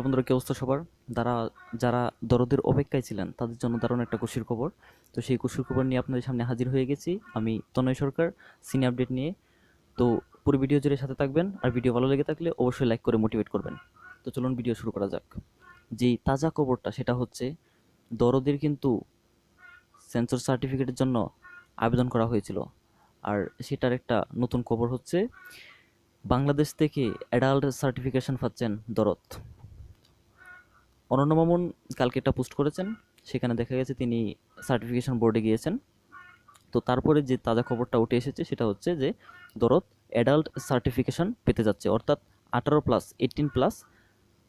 বন্ধুরা, কি অবস্থা সবার? যারা যারা দরদের অপেক্ষায় ছিলেন তাদের জন্য দারুণ একটা খুশির খবর। তো সেই খুশির খবর নিয়ে আপনাদের সামনে হাজির হয়ে গেছি আমি, তনয় সরকার, সিনে আপডেট নিয়ে। তো পুরো ভিডিও জুড়ে সাথে থাকবেন, আর ভিডিও ভালো লেগে থাকলে অবশ্যই লাইক করে মোটিভেট করবেন। তো চলুন ভিডিও শুরু করা যাক। যেই তাজা খবরটা সেটা হচ্ছে, দরদের কিন্তু সেন্সর সার্টিফিকেটের জন্য আবেদন করা হয়েছিল। আর সেটার একটা নতুন খবর হচ্ছে, বাংলাদেশ থেকে অ্যাডাল্ট সার্টিফিকেশন পাচ্ছেন দরদ। অনন্য মামুন কালকে একটা পোস্ট করেছেন, সেখানে দেখা গেছে তিনি সার্টিফিকেশন বোর্ডে গিয়েছেন। তো তারপরে যে তাজা খবরটা উঠে এসেছে সেটা হচ্ছে যে, দরদ অ্যাডাল্ট সার্টিফিকেশন পেতে যাচ্ছে, অর্থাৎ 18+, 18+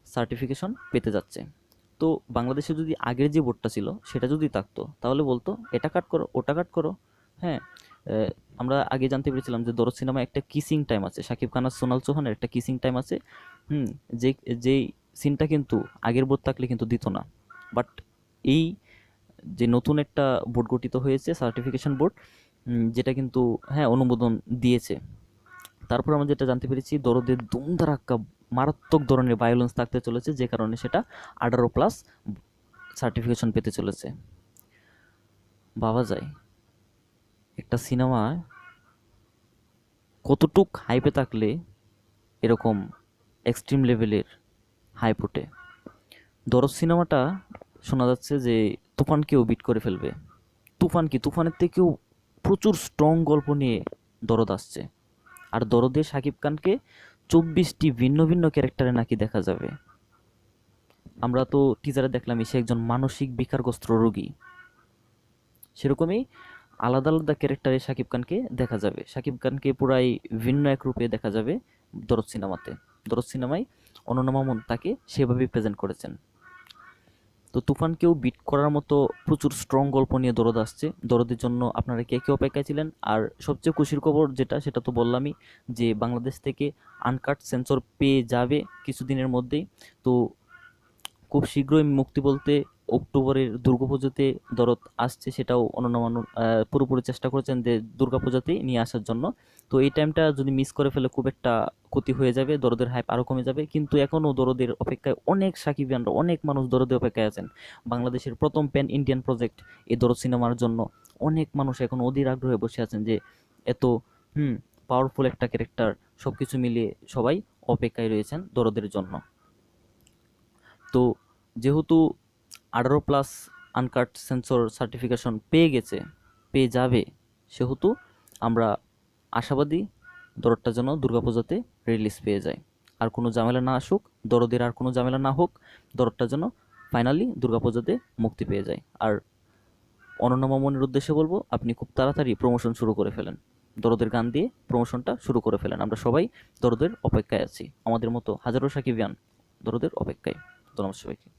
সার্টিফিকেশন পেতে যাচ্ছে। তো বাংলাদেশে যদি আগের যে বোর্ডটা ছিল সেটা যদি থাকতো তাহলে বলতো এটা কাট করো, ওটা কাট করো। হ্যাঁ, আমরা আগে জানতে পেরেছিলাম যে দরদ সিনেমায় একটা কিসিং টাইম আছে, শাকিব খান আর সোনাল চৌহানের একটা কিসিং টাইম আছে। হুম, যে যেই সিনটা কিন্তু আগের বোর্ড থাকলে কিন্তু দিত না। বাট এই যে নতুন একটা বোর্ড গঠিত হয়েছে, সার্টিফিকেশন বোর্ড, যেটা কিন্তু হ্যাঁ অনুমোদন দিয়েছে। তারপর আমরা যেটা জানতে পেরেছি, দরদের দুমদারাক্কা মারাত্মক ধরনের ভায়োলেন্স থাকতে চলেছে, যে কারণে সেটা 18+ সার্টিফিকেশন পেতে চলেছে। ভাবা যায় একটা সিনেমা কতটুক হাইপে থাকলে এরকম এক্সট্রিম লেভেলের হাইপ ওঠে। দরদ সিনেমাটা শোনা যাচ্ছে যে তুফানকেও বিট করে ফেলবে। তুফান কি, তুফানের থেকেও প্রচুর স্ট্রং গল্প নিয়ে দরদ আসছে। আর দরদে শাকিব খানকে 24টি ভিন্ন ভিন্ন ক্যারেক্টারে নাকি দেখা যাবে। আমরা তো টিজারে দেখলাম সে একজন মানসিক বিকারগ্রস্ত রোগী, সেরকমই আলাদা আলাদা ক্যারেক্টারে শাকিব খানকে দেখা যাবে। শাকিব খানকে পুরাই ভিন্ন এক রূপে দেখা যাবে দরদ সিনেমাতে। দরদ সিনেমায় অনন্য মামুন তাকে সেভাবেই প্রেজেন্ট করেছেন। তো তুফানকেও বিট করার মতো প্রচুর স্ট্রং গল্প নিয়ে দরদ আসছে। দরদের জন্য আপনারা কে কে অপেক্ষায় ছিলেন? আর সবচেয়ে খুশির খবর যেটা, সেটা তো বললামই, যে বাংলাদেশ থেকে আনকাট সেন্সর পেয়ে যাবে কিছুদিনের মধ্যেই। তো খুব শীঘ্রই মুক্তি বলতে অক্টোবরের দুর্গাপূজাতে দরদ আসছে, সেটাও অনন্য মানুষ পুরোপুরি চেষ্টা করেছেন যে দুর্গাপূজাতেই নিয়ে আসার জন্য। তো এই টাইমটা যদি মিস করে ফেলে খুব একটা ক্ষতি হয়ে যাবে, দরদের হাইপ আরও কমে যাবে। কিন্তু এখনও দরদের অপেক্ষায় অনেক সাকিবিয়ানরা, অনেক মানুষ দরদের অপেক্ষায় আছেন। বাংলাদেশের প্রথম প্যান ইন্ডিয়ান প্রজেক্ট এই দরদ সিনেমার জন্য অনেক মানুষ এখন অধীর আগ্রহে বসে আছেন যে এত পাওয়ারফুল একটা ক্যারেক্টার, সব কিছু মিলিয়ে সবাই অপেক্ষায় রয়েছেন দরদের জন্য। তো যেহেতু 18+ আনকাট সেন্সর সার্টিফিকেশন পেয়ে যাবে, সেহেতু আমরা আশাবাদী দরদটা যেন দুর্গাপূজাতে রিলিজ পেয়ে যায়। আর কোনো ঝামেলা না আসুক, দরদের আর কোনো ঝামেলা না হোক, দরদটা যেন ফাইনালি দুর্গাপূজাতে মুক্তি পেয়ে যায়। আর অনন্য মামুনের উদ্দেশ্যে বলবো, আপনি খুব তাড়াতাড়ি প্রমোশন শুরু করে ফেলেন, দরদের গান দিয়ে প্রমোশনটা শুরু করে ফেলেন। আমরা সবাই দরদের অপেক্ষায় আছি, আমাদের মতো হাজারো সাকিবিয়ান দরদের অপেক্ষায়। ধন্যবাদ সবাইকে।